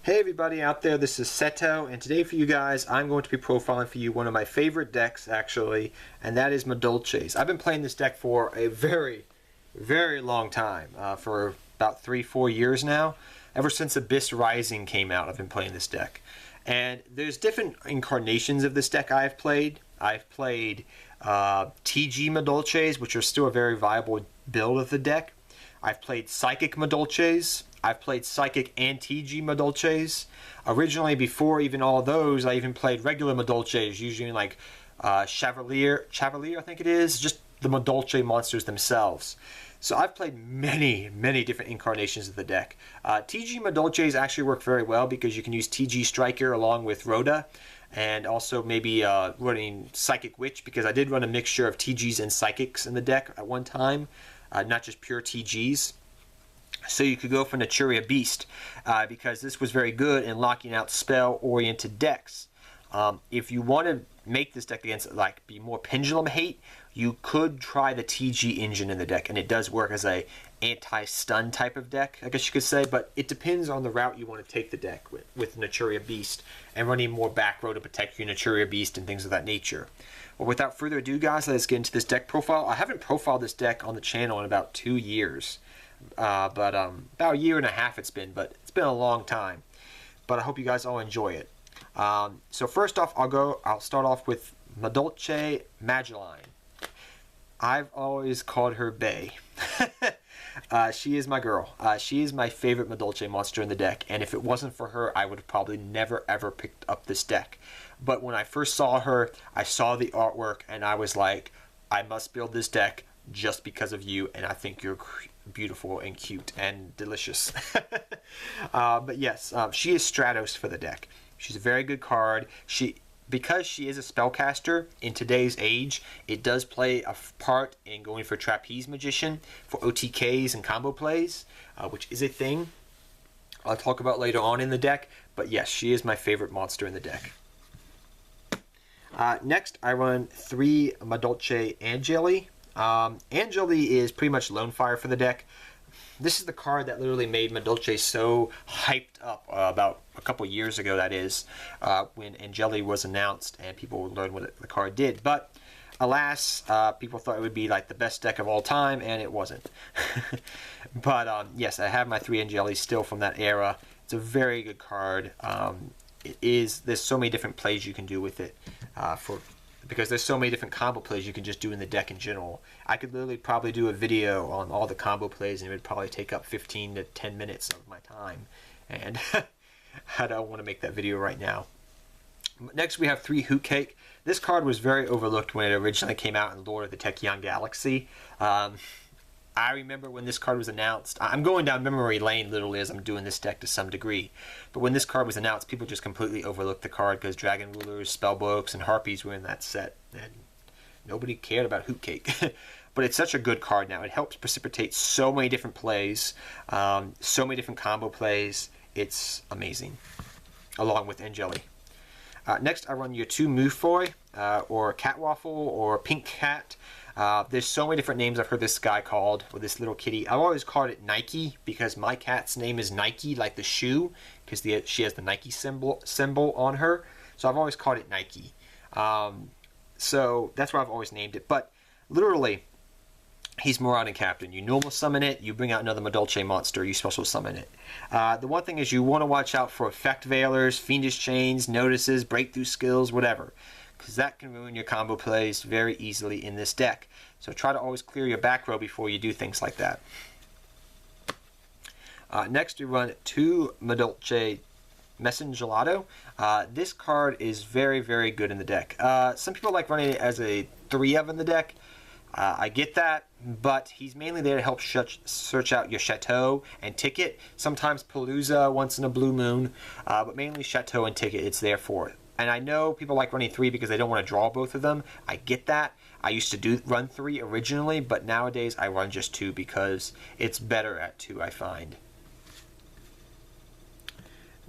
Hey everybody out there, this is Seto, and today for you guys I'm going to be profiling for you one of my favorite decks actually, and that is Madolche's. I've been playing this deck for a very long time, for about 3-4 years now. Ever since Abyss Rising came out I've been playing this deck. And there's different incarnations of this deck I've played. I've played TG Madolche's, which are still a very viable build of the deck. I've played Psychic Madolche's. I've played Psychic and TG Madolche's. Originally, before even all those, I even played regular Madolche's, usually like Chevalier, I think it is, just the Madolche monsters themselves. So I've played many different incarnations of the deck. TG Madolche's actually work very well because you can use TG Striker along with Rhoda, and also maybe running Psychic Witch, because I did run a mixture of TGs and Psychics in the deck at one time, not just pure TGs. So you could go for Naturia Beast, because this was very good in locking out spell-oriented decks. If you want to make this deck against, like, be more pendulum hate, you could try the TG engine in the deck, and it does work as a anti-stun type of deck, I guess you could say, but it depends on the route you want to take the deck with Naturia Beast, and running more back row to protect your Naturia Beast and things of that nature. Well, without further ado, guys, let's get into this deck profile. I haven't profiled this deck on the channel in about 2 years. About a year and a half it's been a long time. But I hope you guys all enjoy it. So first off, I'll start off with Madolche Madeline. I've always called her Bae. She is my girl. She is my favorite Madolche monster in the deck, and if it wasn't for her, I would have probably never ever picked up this deck. But when I first saw her, I saw the artwork, and I was like, I must build this deck just because of you, and I think you're beautiful and cute and delicious. But yes, she is Stratos for the deck. She's a very good card. Because she is a spellcaster in today's age, it does play a part in going for Trapeze Magician for OTKs and combo plays, which is a thing I'll talk about later on in the deck. But yes, she is my favorite monster in the deck. Next, I run 3 Madolche Angeli. Angeli is pretty much lone fire for the deck. This is the card that literally made Madolche so hyped up about a couple years ago, that is, when Angeli was announced and people learned what the card did. But alas, people thought it would be like the best deck of all time, and it wasn't. But yes, I have my 3 Angeli still from that era. It's a very good card. There's so many different plays you can do with it, because there's so many different combo plays you can just do in the deck in general. I could literally probably do a video on all the combo plays, and it would probably take up 15 to 10 minutes of my time. And I don't want to make that video right now. Next, we have 3 Hoot Cake. This card was very overlooked when it originally came out in Lord of the Tachyon Galaxy. I remember when this card was announced. I'm going down memory lane literally as I'm doing this deck to some degree. But when this card was announced, people just completely overlooked the card because Dragon Rulers, Spellbooks, and Harpies were in that set. And nobody cared about Hoot Cake. But it's such a good card now. It helps precipitate so many different plays, so many different combo plays. It's amazing, along with Angeli. Next, I run your 2 Moofoy, or Catwaffle, or Pink Cat. There's so many different names I've heard this guy called, or this little kitty. I've always called it Nike because my cat's name is Nike, like the shoe, because she has the Nike symbol on her. So I've always called it Nike. So that's why I've always named it. But literally, he's Marauding Captain. You normal summon it, you bring out another Madolche monster, you special summon it. The one thing is you want to watch out for Effect Veilers, Fiendish Chains, Notices, Breakthrough Skills, whatever, because that can ruin your combo plays very easily in this deck. So try to always clear your back row before you do things like that. Next, we run 2 Madolche Messengelato. This card is very good in the deck. Some people like running it as a 3-of in the deck. I get that, but he's mainly there to help search out your Chateau and Ticket. Sometimes Palooza once in a blue moon, but mainly Chateau and Ticket it's there for. And I know people like running 3 because they don't want to draw both of them. I get that. I used to run 3 originally, but nowadays I run just 2 because it's better at 2, I find.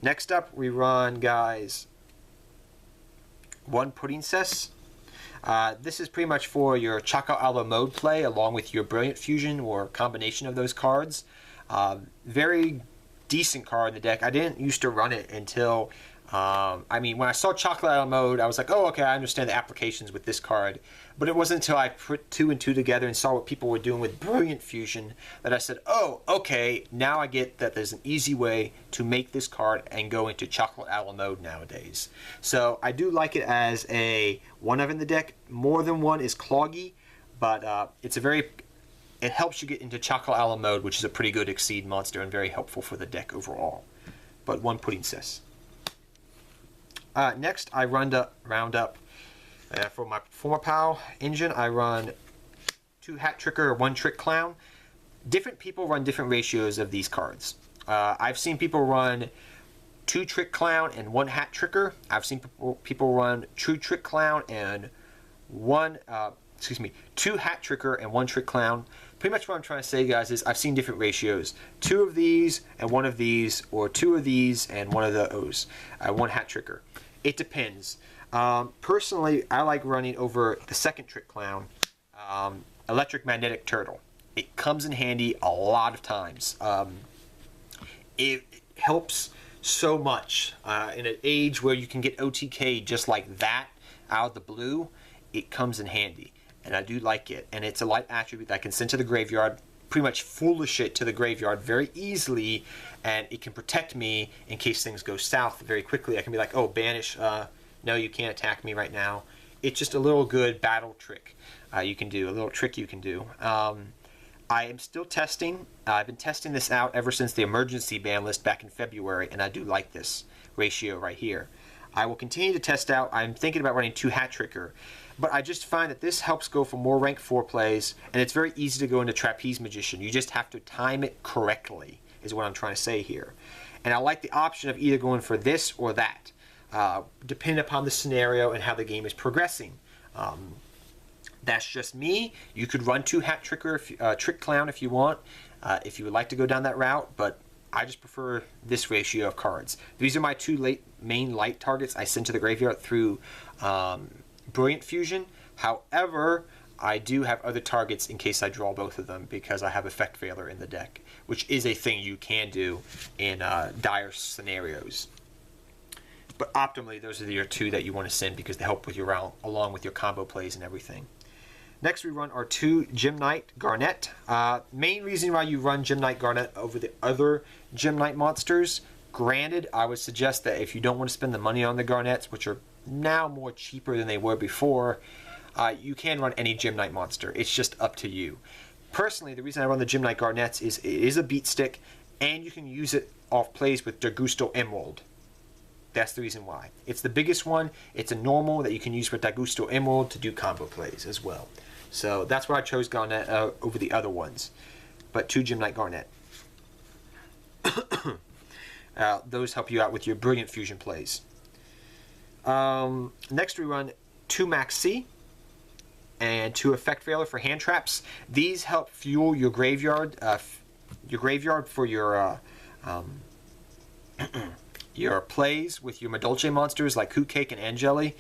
Next up, we run, guys, 1 Pudding Cess. This is pretty much for your Chaka Ala mode play along with your Brilliant Fusion or combination of those cards. Very decent card in the deck. I didn't used to run it until, I mean, when I saw Chocolate Island Mode, I was like, oh, okay, I understand the applications with this card. But it wasn't until I put 2 and 2 together and saw what people were doing with Brilliant Fusion that I said, oh, okay, now I get that there's an easy way to make this card and go into Chocolate Island Mode nowadays. So I do like it as a 1-of in the deck. More than 1 is cloggy, but it helps you get into Chocolate Island Mode, which is a pretty good Exceed monster and very helpful for the deck overall. But 1 pudding sis. Next, I round up for my former pal engine. I run 2 Hat Tricker, 1 Trick Clown. Different people run different ratios of these cards. I've seen people run 2 Trick Clown and 1 Hat Tricker. I've seen people run 2 Trick Clown and 2 Hat Tricker and 1 Trick Clown. Pretty much what I'm trying to say, guys, is I've seen different ratios. 2 of these and 1 of these, or 2 of these and 1 of those. 1 Hat Tricker. It depends. Personally, I like running over the 2nd Trick Clown, Electric Magnetic Turtle. It comes in handy a lot of times. It helps so much in an age where you can get OTK just like that out of the blue. It comes in handy, and I do like it. And it's a light attribute that I can send to the graveyard, pretty much foolish it to the graveyard very easily, and it can protect me in case things go south very quickly. I can be like, oh, banish, no, you can't attack me right now. It's just a little good battle trick you can do, a little trick you can do. I am still testing. I've been testing this out ever since the emergency ban list back in February, and I do like this ratio right here. I will continue to test out. I'm thinking about running 2 Hat Tricker, but I just find that this helps go for more rank 4 plays, and it's very easy to go into Trapeze Magician. You just have to time it correctly, is what I'm trying to say here. And I like the option of either going for this or that, depending upon the scenario and how the game is progressing. That's just me. You could run 2 Hat Tricker, Trick Clown if you want, if you would like to go down that route, but I just prefer this ratio of cards. These are my 2 main light targets I send to the graveyard through Brilliant Fusion. However, I do have other targets in case I draw both of them because I have Effect Failure in the deck, which is a thing you can do in dire scenarios. But optimally, those are your 2 that you want to send because they help with your round, along with your combo plays and everything. Next, we run our 2 Knight Garnett. Main reason why you run Knight Garnett over the other Knight monsters, granted, I would suggest that if you don't want to spend the money on the Garnets, which are now more cheaper than they were before, you can run any Knight monster. It's just up to you. Personally, the reason I run the Knight Garnets is it is a beat stick, and you can use it off plays with Dagusto Emerald. That's the reason why. It's the biggest one. It's a normal that you can use with Dagusto Emerald to do combo plays as well. So that's why I chose Garnett over the other ones. But 2 Knight Garnett. Those help you out with your Brilliant Fusion plays. Next we run 2 Max C and 2 Effect Failure for hand traps. These help fuel your graveyard for your plays with your Madolche monsters like Hoot Cake and Angeli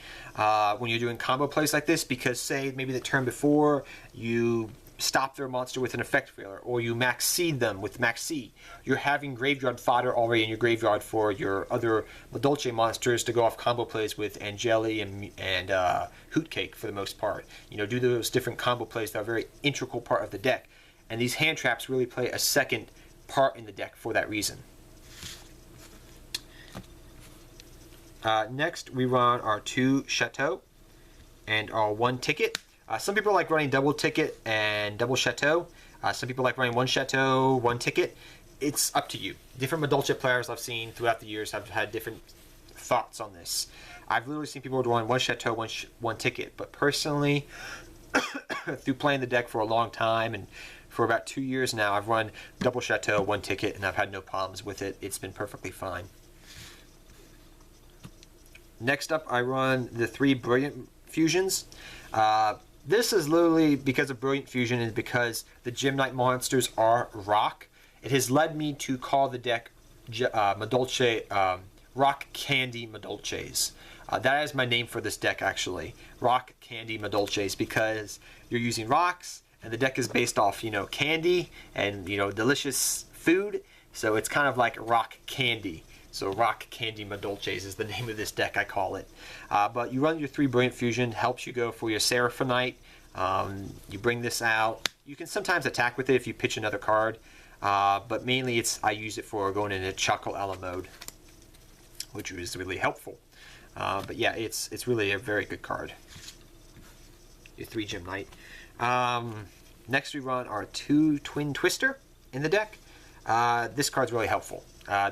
when you're doing combo plays like this, because say maybe the turn before you stop their monster with an Effect Failure or you Max Seed them with Max C, you're having graveyard fodder already in your graveyard for your other Madolche monsters to go off combo plays with Angeli and Hoot Cake for the most part. You know, do those different combo plays that are a very integral part of the deck, and these hand traps really play a second part in the deck for that reason. Next, we run our 2 Chateau and our 1 Ticket. Some people like running double Ticket and double Chateau. Some people like running 1 Chateau, 1 Ticket. It's up to you. Different Madolche players I've seen throughout the years have had different thoughts on this. I've literally seen people run 1 Chateau, 1 Ticket. But personally, through playing the deck for a long time and for about 2 years now, I've run double Chateau, 1 Ticket, and I've had no problems with it. It's been perfectly fine. Next up, I run the 3 Brilliant Fusions. This is literally because of Brilliant Fusion and because the Knight monsters are rock. It has led me to call the deck Madolche, Rock Candy Madolches. That is my name for this deck, actually. Rock Candy Madolches, because you're using rocks and the deck is based off, candy and, delicious food. So it's kind of like rock candy. So Rock Candy Madolches is the name of this deck, I call it. But you run your 3 Brilliant Fusion, helps you go for your Seraphonite. You bring this out. You can sometimes attack with it if you pitch another card. But mainly I use it for going into Chocolate Ella mode, which is really helpful. But yeah, it's really a very good card. Your 3 Gem Knight. Next we run our 2 Twin Twister in the deck. This card's really helpful.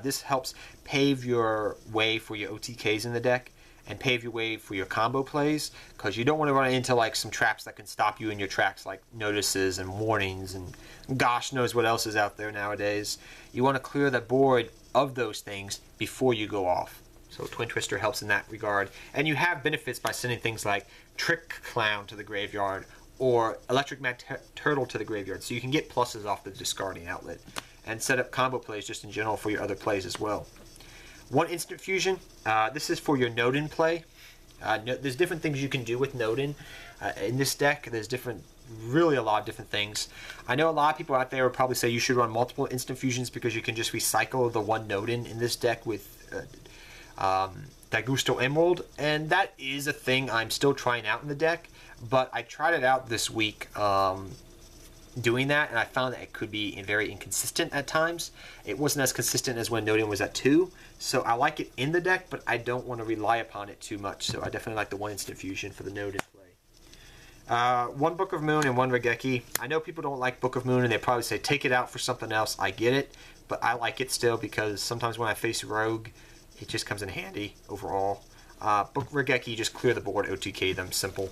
This helps pave your way for your OTKs in the deck and pave your way for your combo plays, because you don't want to run into like some traps that can stop you in your tracks, like notices and warnings and gosh knows what else is out there nowadays. You want to clear the board of those things before you go off. So Twin Twister helps in that regard. And you have benefits by sending things like Trick Clown to the graveyard or Electric Mad Turtle to the graveyard, so you can get pluses off the discarding outlet and set up combo plays just in general for your other plays as well. 1 Instant Fusion. This is for your Nodin play. There's different things you can do with Nodin in this deck. There's really a lot of different things. I know a lot of people out there would probably say you should run multiple Instant Fusions because you can just recycle the 1 Nodin in this deck with Daigusto Emerald, and that is a thing I'm still trying out in the deck, but I tried it out this week doing that, and I found that it could be very inconsistent at times. It wasn't as consistent as when Nodin was at 2, so I like it in the deck, but I don't want to rely upon it too much, so I definitely like the 1 Instant Fusion for the Nodin play. 1 Book of Moon and 1 Regeki. I know people don't like Book of Moon, and they probably say take it out for something else. I get it, but I like it still because sometimes when I face Rogue, it just comes in handy overall. Book Regeki, just clear the board, OTK them, simple.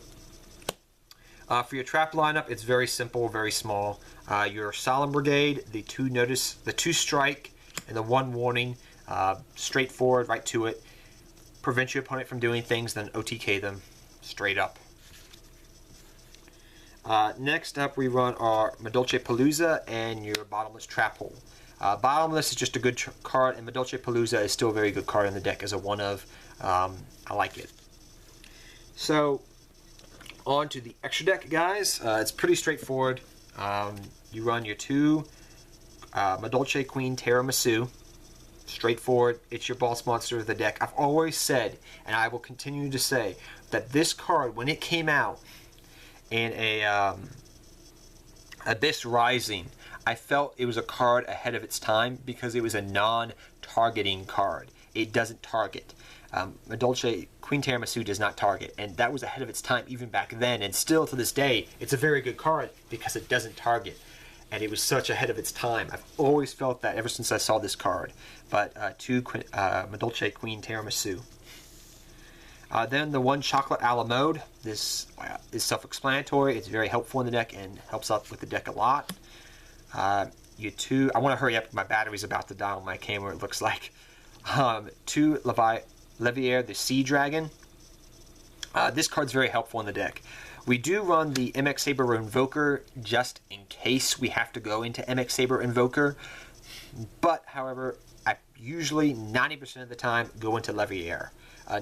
For your trap lineup, it's very simple, very small. Your Solemn Brigade, the 2 notice, the 2 strike, and the 1 warning, straightforward, right to it. Prevent your opponent from doing things, then OTK them straight up. Next up, we run our Madolche Palooza and your Bottomless Trap Hole. Bottomless is just a good card, and Madolche Palooza is still a very good card in the deck as a 1-of. I like it. So, on to the extra deck, guys. It's pretty straightforward. You run your 2 Madolche Queen Tiramisu. Straightforward. It's your boss monster of the deck. I've always said, and I will continue to say, that this card, when it came out in a Abyss Rising, I felt it was a card ahead of its time because it was a non-targeting card. It doesn't target. Madolche Queen Tiramisu does not target, and that was ahead of its time even back then, and still to this day it's a very good card because it doesn't target, and it was such ahead of its time. I've always felt that ever since I saw this card. But 2 Madolche Queen Tiramisu. Then the 1 Chocolate a la Mode. This is self-explanatory. It's very helpful in the deck and helps out with the deck a lot. Your 2, I want to hurry up, my battery's about to die on my camera, it looks like. 2 Leviair, the Sea Dragon. This card's very helpful in the deck. We do run the MX Saber Invoker just in case we have to go into MX Saber Invoker. But, however, I usually, 90% of the time, go into Leviair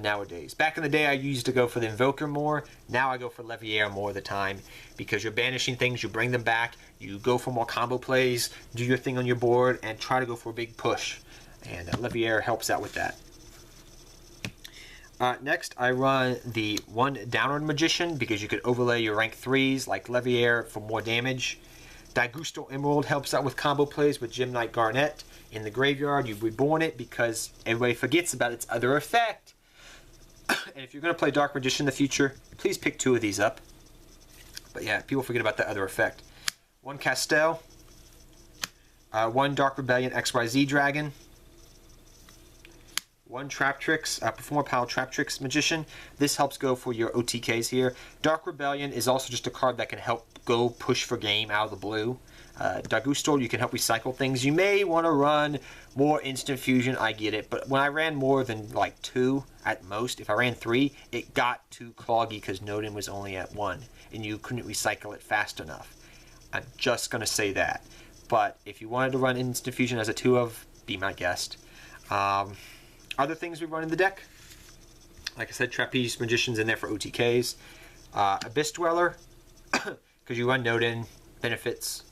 nowadays. Back in the day, I used to go for the Invoker more. Now I go for Leviair more of the time because you're banishing things, you bring them back, you go for more combo plays, do your thing on your board, and try to go for a big push. And Leviair helps out with that. Next, I run the 1 Downward Magician because you could overlay your rank 3s like Leviair for more damage. Daigusto Emerald helps out with combo plays with Knight Garnett. In the graveyard, you reborn it because everybody forgets about its other effect. And if you're going to play Dark Magician in the future, please pick 2 of these up. But yeah, people forget about the other effect. 1 Castel. 1 Dark Rebellion XYZ Dragon. 1 Trap Tricks, Performer Pile Trap Tricks Magician. This helps go for your OTKs here. Dark Rebellion is also just a card that can help go push for game out of the blue. Daigusto, you can help recycle things. You may want to run more Instant Fusion, I get it, but when I ran more than like 2 at most, if I ran 3, it got too cloggy because Nodin was only at 1, and you couldn't recycle it fast enough. I'm just going to say that. But if you wanted to run Instant Fusion as a 2-of, be my guest. Other things we run in the deck, like I said, Trapeze Magician's in there for OTKs. Abyss Dweller, because you run Nodin, benefits.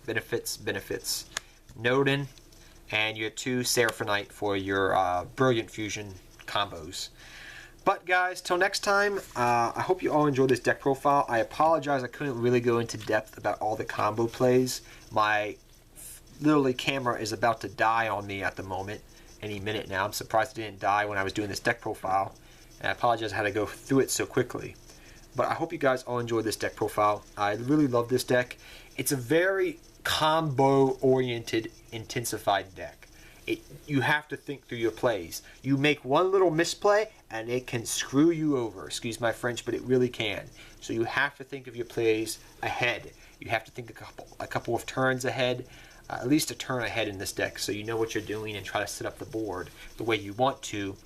Nodin, and your 2 Seraphonite for your Brilliant Fusion combos. But guys, till next time, I hope you all enjoyed this deck profile. I apologize I couldn't really go into depth about all the combo plays. My literally camera is about to die on me at the moment, any minute now. I'm surprised it didn't die when I was doing this deck profile, and I apologize I had to go through it so quickly. But I hope you guys all enjoyed this deck profile. I really love this deck. It's a very combo-oriented, intensified deck. You have to think through your plays. You make one little misplay and it can screw you over. Excuse my French, but it really can. So you have to think of your plays ahead. You have to think a couple of turns ahead, at least a turn ahead in this deck, so you know what you're doing and try to set up the board the way you want to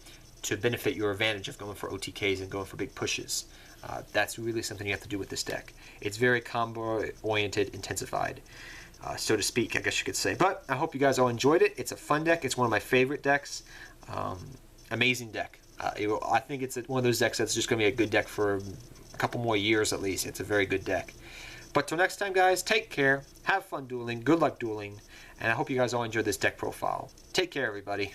benefit your advantage of going for OTKs and going for big pushes. That's really something you have to do with this deck. It's very combo-oriented, intensified. So to speak, I guess you could say. But I hope you guys all enjoyed it. It's a fun deck. It's one of my favorite decks. Amazing deck. I think it's one of those decks that's just going to be a good deck for a couple more years at least. It's a very good deck. But till next time, guys, take care. Have fun dueling. Good luck dueling. And I hope you guys all enjoyed this deck profile. Take care, everybody.